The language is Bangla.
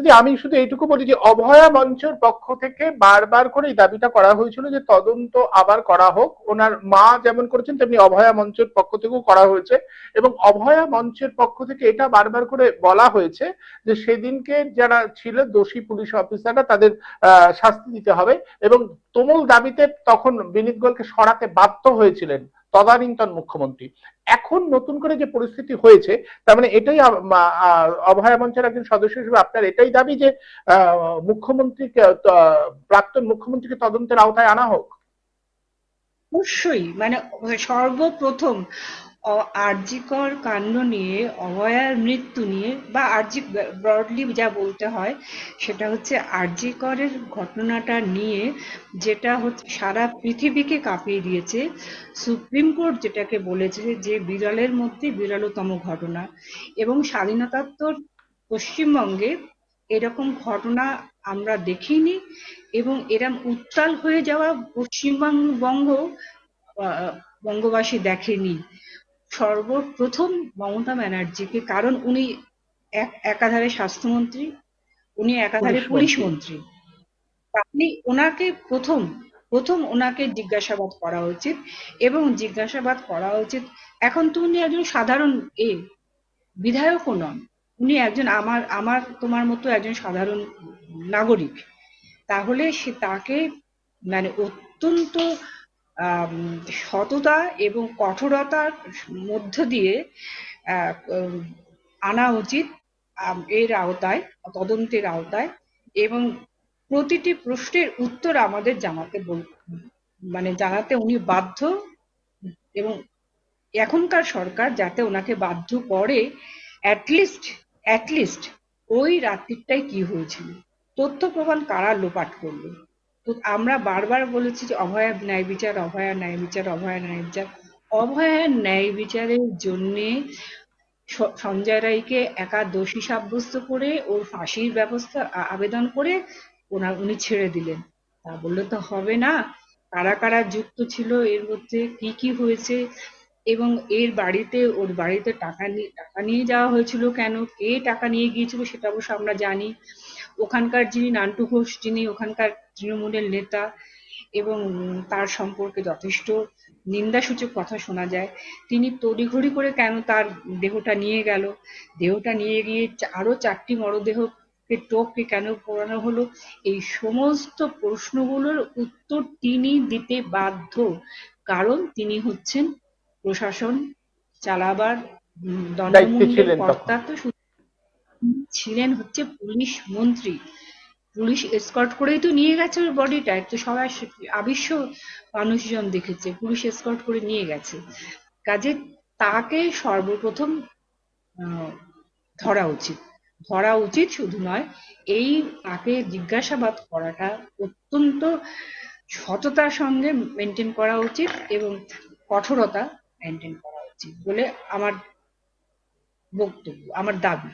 যদি আমি শুধু এইটুকু বলি যে অভয়া মঞ্চের পক্ষ থেকে বারবার করে এই দাবিটা করা হয়েছিল যে তদন্ত আবার করা হোক, ওনার মা যেমন করেছেন তেমনি অভয়া মঞ্চের পক্ষ থেকেও করা হয়েছে, এবং অভয়া মঞ্চের পক্ষ থেকে এটা বারবার করে বলা হয়েছে যে সেদিনকে যারা ছিল দোষী পুলিশ অফিসাররা তাদের শাস্তি দিতে হবে, এবং তুমুল দাবিতে তখন বিনীত গোয়েলকে সরাতে বাধ্য হয়েছিলেন তদানীন্তন মুখ্যমন্ত্রী। এখন নতুন করে যে পরিস্থিতি হয়েছে, তার মানে এটাই অভয়া মঞ্চের একজন সদস্য হিসেবে আপনার এটাই দাবি যে মুখ্যমন্ত্রীকে, প্রাক্তন মুখ্যমন্ত্রীকে তদন্তের আওতায় আনা হোক। অবশ্যই, মানে সর্বপ্রথম আরজিকর কাণ্ড নিয়ে, অভয়ার মৃত্যু নিয়ে, বা আরজি ব্রডলি যা বলতে হয় সেটা হচ্ছে আরজিকরের ঘটনাটা নিয়ে, যেটা হচ্ছে সারা পৃথিবীকে কাঁপিয়ে দিয়েছে। সুপ্রিম কোর্ট যেটাকে বলেছে যে বিরলের মধ্যে বিরলতম ঘটনা, এবং স্বাধীনতাত্তর পশ্চিমবঙ্গে এরকম ঘটনা আমরা দেখিনি, এবং এরম উত্তাল হয়ে যাওয়া পশ্চিমবঙ্গ বঙ্গবাসী দেখেনি। সর্বপ্রথম মমতা ব্যানার্জিকে, কারণ উনি একাধারে স্বাস্থ্যমন্ত্রী, উনি একাধারে পুলিশ পুলিশ মন্ত্রী। মন্ত্রী, তাহলে ওনাকে প্রথম প্রথম ওনাকে জিজ্ঞাসাবাদ করা উচিত, এবং জিজ্ঞাসাবাদ করা উচিত। এখন তো উনি একজন সাধারণ বিধায়কও নন, উনি একজন আমার আমার তোমার মতো একজন সাধারণ নাগরিক। তাহলে সে তাকে মানে অত্যন্ত আম, সততা এবং কঠোরতার মধ্য দিয়ে আহ, উম, আনা উচিত এর আওতায়, তদন্তের আওতায়, এবং প্রতিটি প্রশ্নের উত্তর আমাদের মানে জানাতে উনি বাধ্য। এবং এখনকার সরকার যাতে ওনাকে বাধ্য করে, অ্যাটলিস্ট অ্যাটলিস্ট ওই রাত্রিটায় কি হয়েছিল, তথ্য প্রমাণ কারা লোপাট করলো। তো আমরা বারবার বলেছি যে অভয়া ন্যায় বিচার, অভয়া ন্যায় বিচার, অভয়া ন্যায় বিচার। অভয়া ন্যায় বিচারের জন্যে সঞ্জয় রায়কে একা দোষী সাব্যস্ত করে ওর ফাঁসির ব্যবস্থা আবেদন করে উনি ছেড়ে দিলেন। তা বললে তো হবে না, কারা কারা যুক্ত ছিল এর মধ্যে, কি কি হয়েছে, এবং ওর বাড়িতে টাকা নিয়ে যাওয়া হয়েছিল কেন, কে টাকা নিয়ে গিয়েছিল সেটা অবশ্য আমরা জানি। ওখানকার যিনি নান্টু ঘোষ, যিনি ওখানকার তৃণমূলের নেতা, এবং তার সম্পর্কে যথেষ্ট নিন্দাসূচক কথা শোনা যায়, তিনি তড়িঘড়ি করে কেন তার দেহটা নিয়ে গেল, দেহটা নিয়ে গিয়ে আরো 4টি মরদেহকে টোপকে কেন পোড়ানো হলো, এই সমস্ত প্রশ্নগুলোর উত্তর তিনি দিতে বাধ্য, কারণ তিনি হচ্ছেন প্রশাসন চালাবার দায়িত্বে দণ্ডমুণ্ডের ছিলেন তখন। কর্তা। তো ছিলেন হচ্ছে পুলিশ মন্ত্রী, পুলিশ এসকর্ট করেই তো নিয়ে গেছে ওর বডিটা, তো সবাই আবিষ্য মানুষজন দেখেছে, পুলিশ এসকর্ট করে নিয়ে গেছে। কাজে তাকে সর্বপ্রথম আহ, ধরা উচিত, ধরা উচিত শুধু নয়, এই তাকে জিজ্ঞাসাবাদ করাটা অত্যন্ত সততার সঙ্গে মেনটেন করা উচিত, এবং কঠোরতা মেনটেন করা উচিত বলে আমার বক্তব্য, আমার দাবি।